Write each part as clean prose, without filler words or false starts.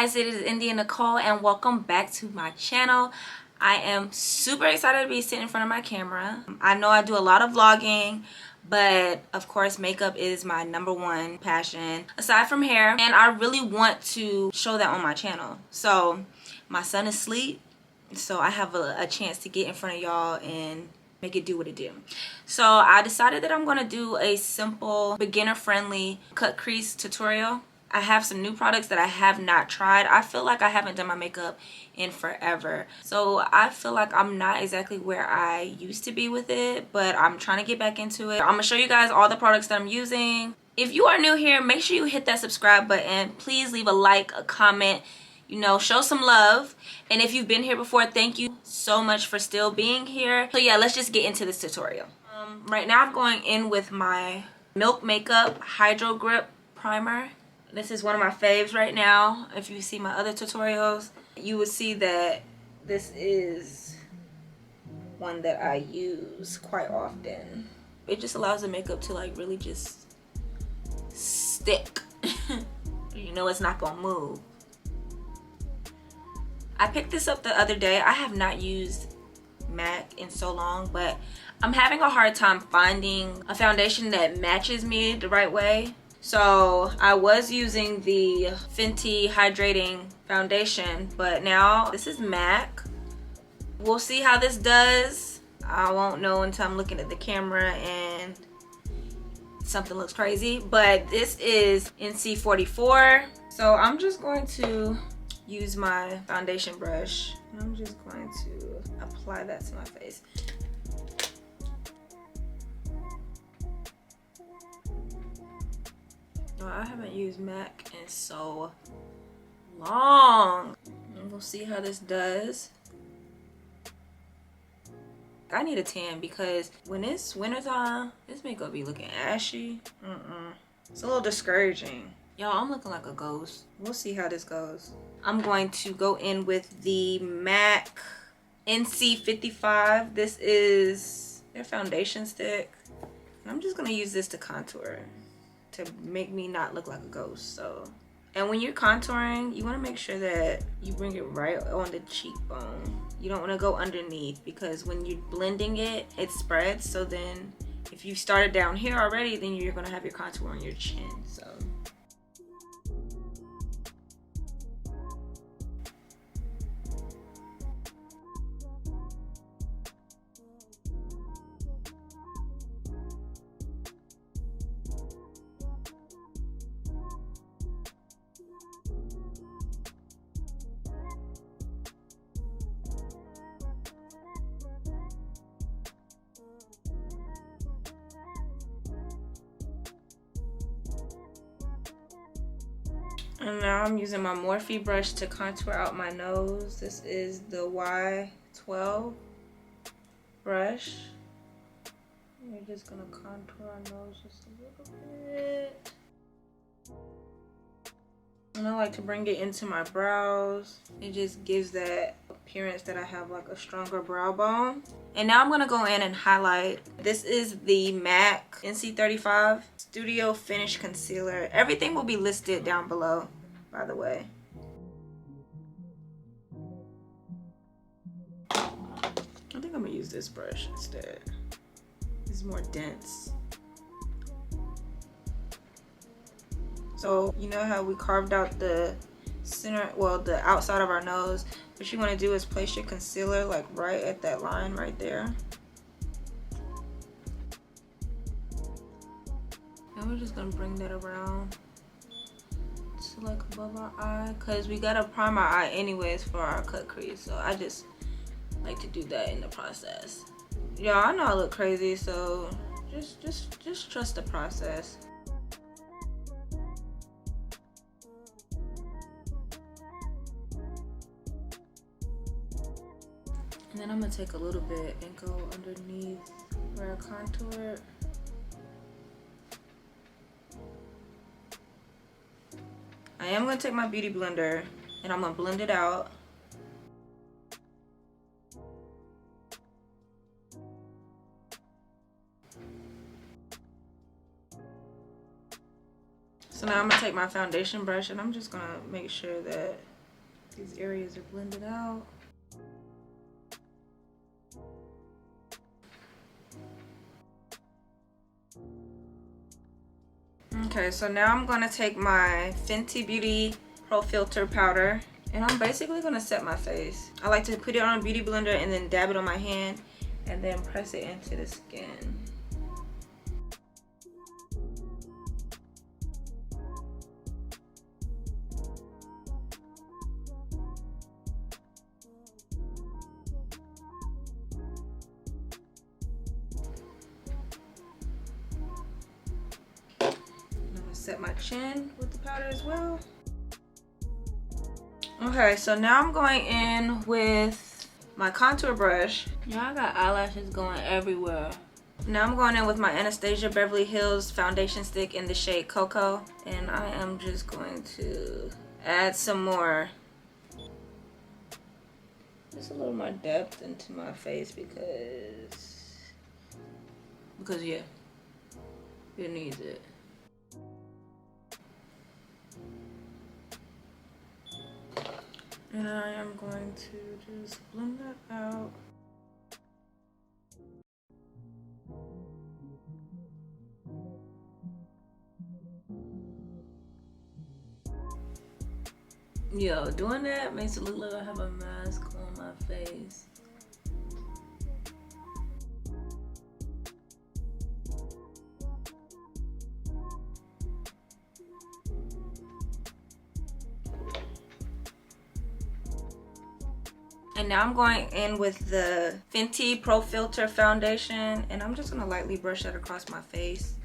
guys, it is India Nicole and welcome back to my channel. I am super excited to be sitting in front of my camera. I know I do a lot of vlogging, but of course makeup is my #1 passion aside from hair, and I really want to show that on my channel. So my son is asleep, so I have a chance to get in front of y'all and make it do what it do. So I decided that I'm going to do a simple beginner friendly cut crease tutorial. I have some new products that I have not tried. I feel like I haven't done my makeup in forever, so I feel like I'm not exactly where I used to be with it, but I'm trying to get back into it. I'm gonna show you guys all the products that I'm using. If you are new here, make sure you hit that subscribe button. Please leave a like, a comment, you know, show some love. And if you've been here before, thank you so much for still being here. So yeah, let's just get into this tutorial. Right now I'm going in with my Milk Makeup Hydro Grip Primer. This is one of my faves right now. If you see my other tutorials, you would see that this is one that I use quite often. It just allows the makeup to like really just stick. You know it's not gonna move. I picked this up the other day. I have not used MAC in so long, but I'm having a hard time finding a foundation that matches me the right way. So I was using the Fenty hydrating foundation, but now this is MAC. We'll see how this does. I won't know until I'm looking at the camera and something looks crazy, but this is NC44. So I'm just going to use my foundation brush. I'm just going to apply that to my face. I haven't used MAC in so long. And we'll see how this does. I need a tan because when it's wintertime, this makeup be looking ashy. It's a little discouraging. Y'all, I'm looking like a ghost. We'll see how this goes. I'm going to go in with the MAC NC55. This is their foundation stick. And I'm just gonna use this to contour, to make me not look like a ghost. So, and when you're contouring, you want to make sure that you bring it right on the cheekbone. You don't want to go underneath, because when you're blending it, it spreads. So then if you started down here already, then you're going to have your contour on your chin. So and now I'm using my Morphe brush to contour out my nose. This is the Y12 brush. We're just gonna contour our nose just a little bit. And I like to bring it into my brows. It just gives that appearance that I have like a stronger brow bone. And now I'm gonna go in and highlight. This is the MAC NC35 Studio Finish Concealer. Everything will be listed down below, by the way. I think I'm gonna use this brush instead. It's more dense. So you know how we carved out the center, well, the outside of our nose? What you want to do is place your concealer like right at that line right there. And we're just gonna bring that around to like above our eye, because we gotta prime our eye anyways for our cut crease. So I just like to do that in the process. Y'all, I know I look crazy, so just trust the process. And then I'm gonna take a little bit and go underneath where I contoured. I am gonna take my beauty blender and I'm gonna blend it out. So now I'm gonna take my foundation brush and I'm just gonna make sure that These areas are blended out. Okay, so now I'm gonna take my Fenty Beauty Pro Filter powder and I'm basically gonna set my face. I like to put it on a beauty blender and then dab it on my hand and then press it into the skin. Set my chin with the powder as well. Okay, so now I'm going in with my contour brush. Y'all, I got eyelashes going everywhere. Now I'm going in with my Anastasia Beverly Hills foundation stick in the shade Cocoa. And I am just going to add some more, just a little more depth into my face because yeah, it needs it. And I am going to just blend that out. Yo, doing that makes it look like I have a mask on my face. And now I'm going in with the Fenty Pro Filter foundation and I'm just gonna lightly brush that across my face.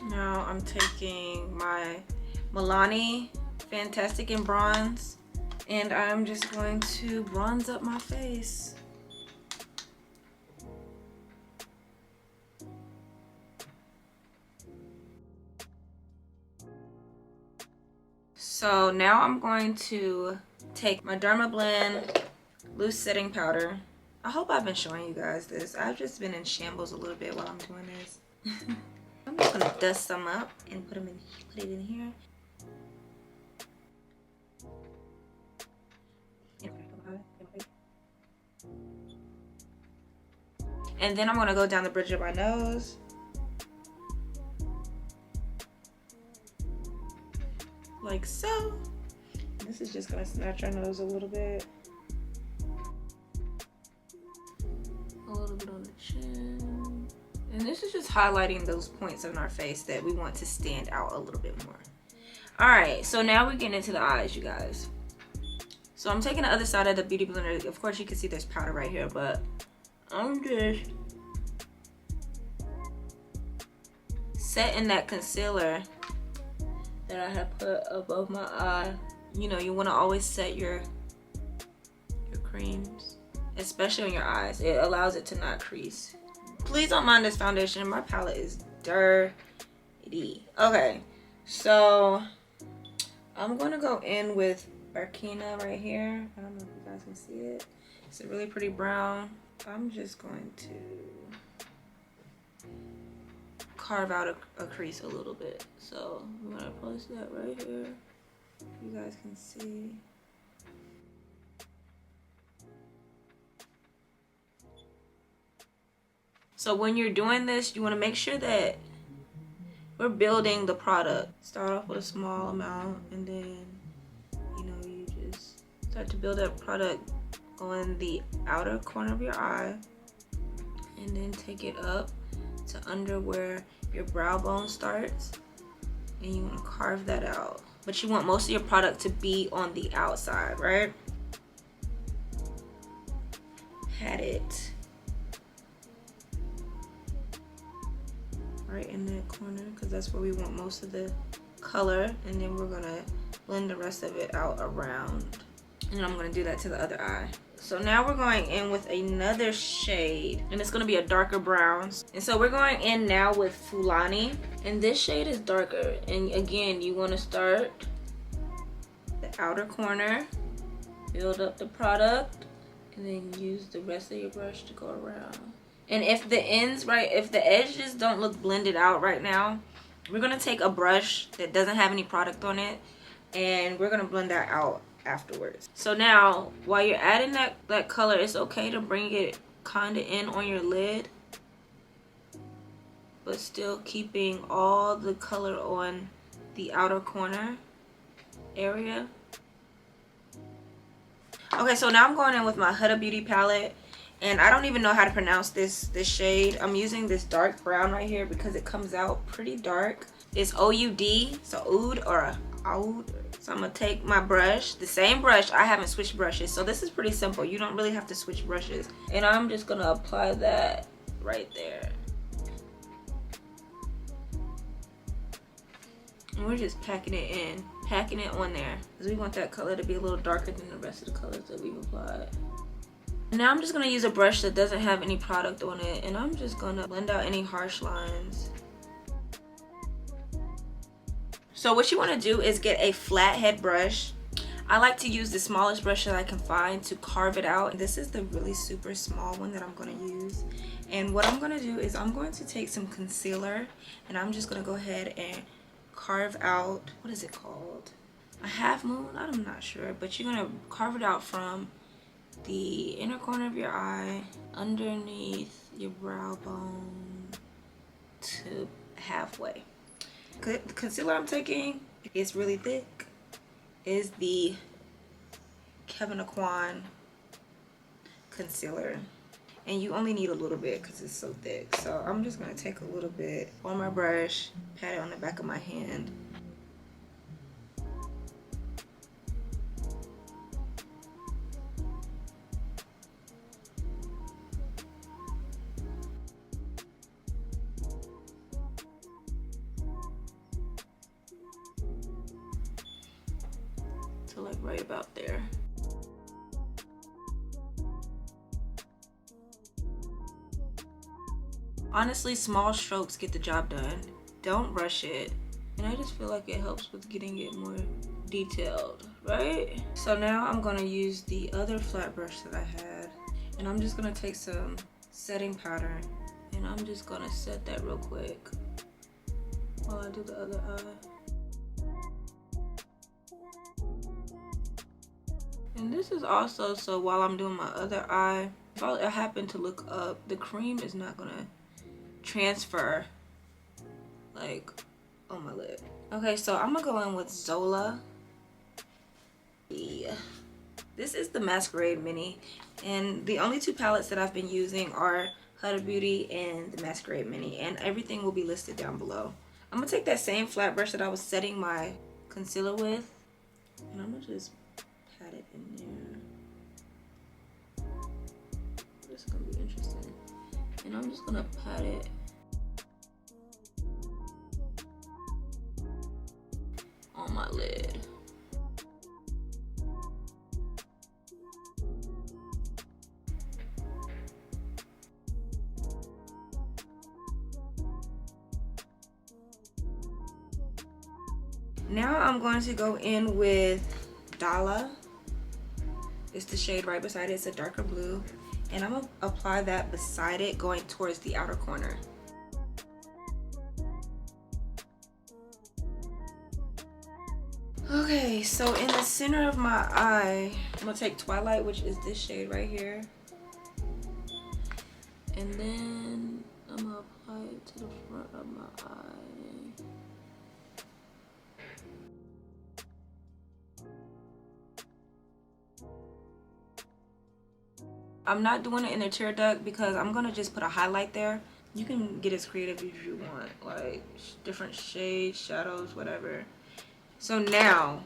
Now I'm taking my Milani Tantastic in bronze and I'm just going to bronze up my face. So now I'm going to take my Dermablend loose setting powder. I hope I've been showing you guys this. I've just been in shambles a little bit while I'm doing this. I'm just gonna dust some up and put it in here. And then I'm gonna go down the bridge of my nose. Like so. This is just gonna snatch our nose a little bit. A little bit on the chin. And this is just highlighting those points on our face that we want to stand out a little bit more. Alright, so now we're getting into the eyes, you guys. So I'm taking the other side of the beauty blender. Of course you can see there's powder right here, but I'm just setting that concealer that I have put above my eye. You know, you want to always set your creams, especially on your eyes. It allows it to not crease. Please don't mind this foundation. My palette is dirty. Okay, so I'm going to go in with Burkina right here. I don't know if you guys can see it. It's a really pretty brown. I'm just going to carve out a crease a little bit. So I'm gonna place that right here. You guys can see. So when you're doing this, you want to make sure that we're building the product. Start off with a small amount and then, you know, you just start to build that product on the outer corner of your eye and then take it up to under where your brow bone starts, and you want to carve that out. But you want most of your product to be on the outside, right? Pat it right in that corner because that's where we want most of the color, and then we're gonna blend the rest of it out around. And I'm gonna do that to the other eye. So now we're going in with another shade, and it's gonna be a darker brown. And so we're going in now with Milani, and this shade is darker. And again, you wanna start the outer corner, build up the product, And then use the rest of your brush to go around. And if the ends, right, if the edges don't look blended out right now, we're going to take a brush that doesn't have any product on it, and we're going to blend that out afterwards. So now, while you're adding that color, it's okay to bring it kind of in on your lid, but still keeping all the color on the outer corner area. Okay, so now I'm going in with my Huda Beauty palette, and I don't even know how to pronounce this shade. I'm using this dark brown right here because it comes out pretty dark. It's O-U-D, so Oud or Oud. So I'm gonna take my brush, the same brush. I haven't switched brushes, so this is pretty simple. You don't really have to switch brushes. And I'm just gonna apply that right there. And we're just packing it in, packing it on there, because we want that color to be a little darker than the rest of the colors that we've applied. Now I'm just going to use a brush that doesn't have any product on it, and I'm just going to blend out any harsh lines. So what you want to do is get a flathead brush. I like to use the smallest brush that I can find to carve it out. This is the really super small one that I'm going to use. And what I'm going to do is I'm going to take some concealer, and I'm just going to go ahead and carve out, what is it called, a half moon? I'm not sure, but you're gonna carve it out from the inner corner of your eye, underneath your brow bone to halfway. The concealer I'm taking is really thick, is the Kevin Aquan concealer, and you only need a little bit because it's so thick. So I'm just going to take a little bit on my brush, pat it on the back of my hand. So like right about there. Honestly, small strokes get the job done. Don't rush it. And I just feel like it helps with getting it more detailed, right? So now I'm gonna use the other flat brush that I had, and I'm just gonna take some setting powder, and I'm just gonna set that real quick while I do the other eye. And this is also so while I'm doing my other eye, if I happen to look up, the cream is not gonna transfer like on my lid. Okay, so I'm gonna go in with Zola. This is the Masquerade Mini, and the only two palettes that I've been using are Huda Beauty and the Masquerade Mini, and everything will be listed down below. I'm gonna take that same flat brush that I was setting my concealer with, and I'm gonna just pat it in there. This is gonna be interesting. And I'm just gonna pat it on my lid. Now I'm going to go in with Dala. It's the shade right beside it. It's a darker blue. And I'm gonna apply that beside it, going towards the outer corner. Okay, so in the center of my eye, I'm gonna take Twilight, which is this shade right here. And then I'm gonna apply it to the front of my eye. I'm not doing it in the tear duct because I'm gonna just put a highlight there. You can get as creative as you want, like different shades, shadows, whatever. So now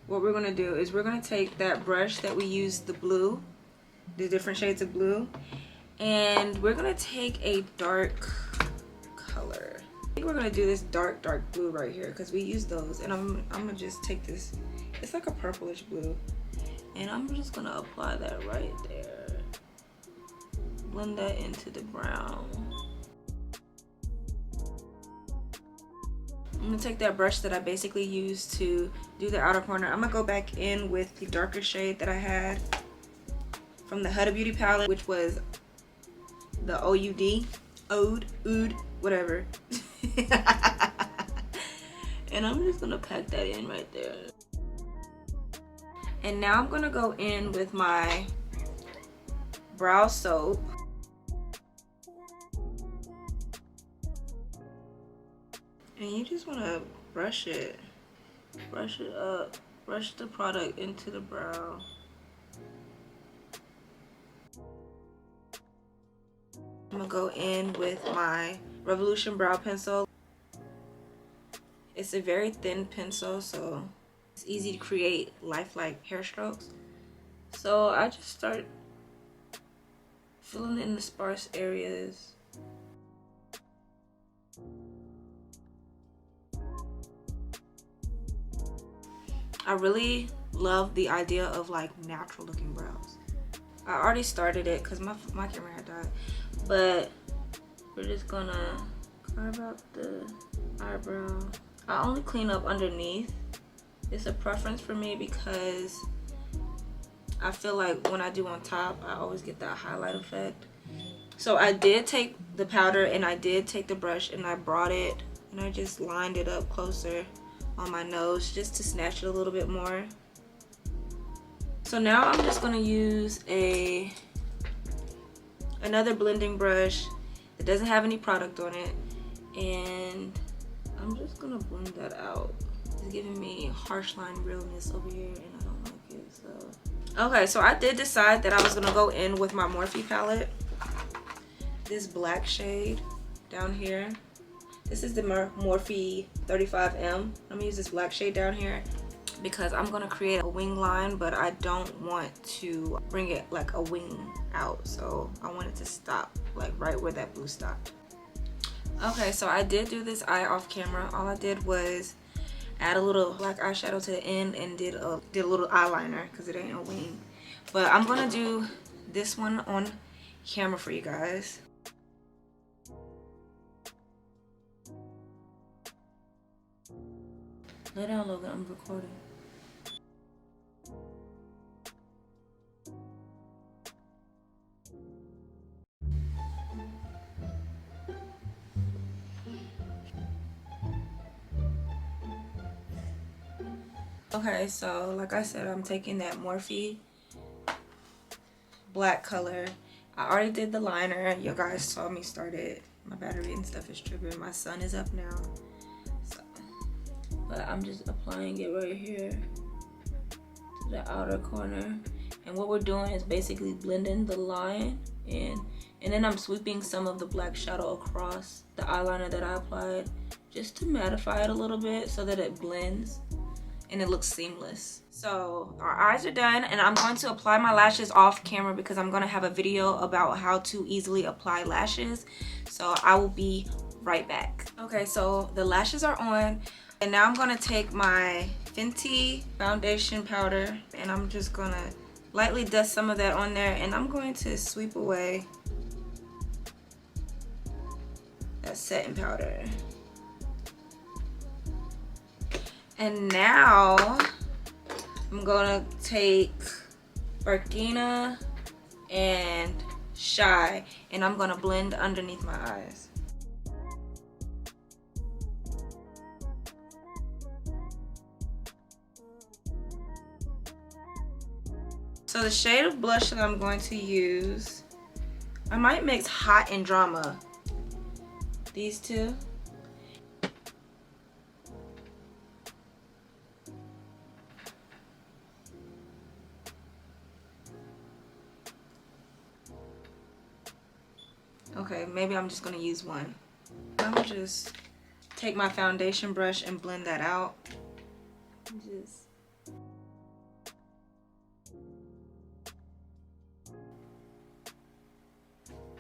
what we're gonna do is we're gonna take that brush that we used, the blue, the different shades of blue, and we're gonna take a dark color. I think we're gonna do this dark blue right here because we use those, and I'm gonna just take this, it's like a purplish blue, and I'm just gonna apply that right there. Blend that into the brown. I'm gonna take that brush that I basically used to do the outer corner. I'm gonna go back in with the darker shade that I had from the Huda Beauty palette, which was the Oud, whatever. And I'm just gonna pack that in right there. And now I'm gonna go in with my brow soap. And you just wanna brush it up, brush the product into the brow. I'm gonna go in with my Revolution brow pencil. It's a very thin pencil, so it's easy to create lifelike hair strokes. So I just start filling in the sparse areas. I really love the idea of like natural looking brows. I already started it because my camera had died, but we're just gonna carve out the eyebrow. I only clean up underneath. It's a preference for me because I feel like when I do on top, I always get that highlight effect. So I did take the powder and I did take the brush and I brought it and I just lined it up closer on my nose just to snatch it a little bit more. So now I'm just going to use another blending brush that doesn't have any product on it, and I'm just going to blend that out. It's giving me harsh line realness over here and I don't like it. So okay, so I did decide that I was going to go in with my Morphe palette. This black shade down here. This is the Morphe 35M. I'm gonna use this black shade down here because I'm gonna create a wing line, but I don't want to bring it like a wing out. So I want it to stop like right where that blue stopped. Okay, so I did do this eye off camera. All I did was add a little black eyeshadow to the end and did a little eyeliner because it ain't a wing. But I'm gonna do this one on camera for you guys. Lay down, Logan, I'm recording. Okay, so like I said, I'm taking that Morphe black color. I already did the liner. You guys saw me start it. My battery and stuff is tripping. My sun is up now. But I'm just applying it right here to the outer corner. And what we're doing is basically blending the line in. And then I'm sweeping some of the black shadow across the eyeliner that I applied just to mattify it a little bit so that it blends and it looks seamless. So our eyes are done and I'm going to apply my lashes off camera because I'm going to have a video about how to easily apply lashes. So I will be right back. Okay, so the lashes are on. And now I'm gonna take my Fenty foundation powder and I'm just gonna lightly dust some of that on there, and I'm going to sweep away that setting powder. And now I'm gonna take Burkina and Shy and I'm gonna blend underneath my eyes. So the shade of blush that I'm going to use, I might mix Hot and Drama. These two. Okay, maybe I'm just gonna use one. I'm gonna just take my foundation brush and blend that out.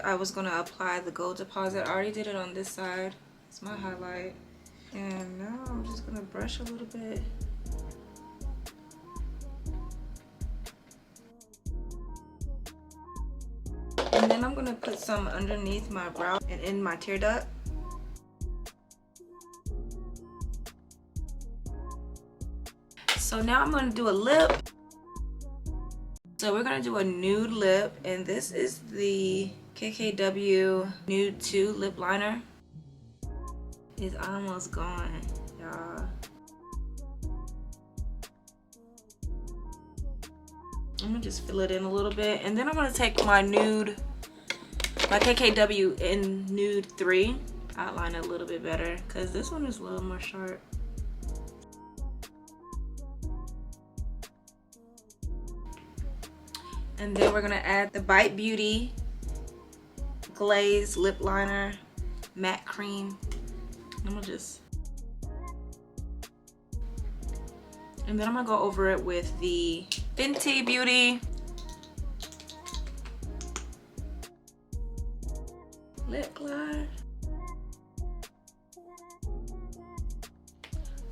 I was gonna apply the gold deposit. I already did it on this side. It's my highlight. And now I'm just gonna brush a little bit. And then I'm gonna put some underneath my brow and in my tear duct. So now I'm gonna do a lip. So we're gonna do a nude lip, and this is the KKW Nude 2 lip liner. It's almost gone, y'all. I'm gonna just fill it in a little bit, and then I'm gonna take my nude, my KKW in Nude 3, outline it a little bit better, because this one is a little more sharp. And then we're gonna add the Bite Beauty Glaze Lip Liner Matte Cream. I'm gonna just, and then I'm gonna go over it with the Fenty Beauty Lip Gloss.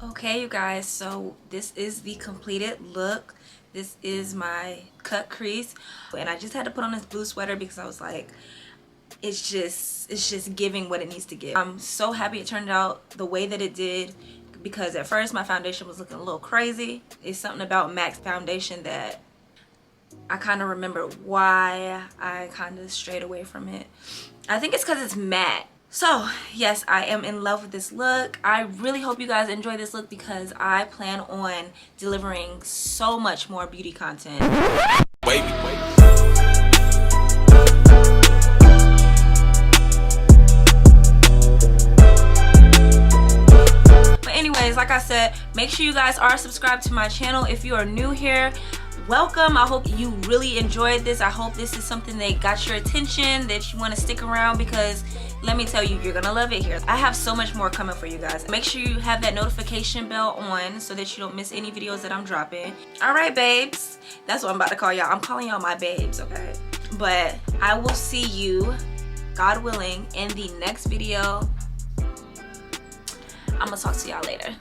Okay, you guys, so this is the completed look. This is my cut crease, and I just had to put on this blue sweater because I was like, it's just giving what it needs to give. I'm so happy it turned out the way that it did, because at first my foundation was looking a little crazy. It's something about MAC's foundation that I kind of remember why I kind of strayed away from it. I think it's because it's matte. So yes, I am in love with this look. I really hope you guys enjoy this look, because I plan on delivering so much more beauty content. Wait. But anyways, like I said, make sure you guys are subscribed to my channel. If you are new here, welcome. I hope you really enjoyed this. I hope this is something that got your attention, that you want to stick around, because let me tell you, you're gonna love it here. I have so much more coming for you guys. Make sure you have that notification bell on so that you don't miss any videos that I'm dropping. All right, babes, that's what I'm about to call y'all. I'm calling y'all my babes, okay? But I will see you, God willing, in the next video. I'm gonna talk to y'all later.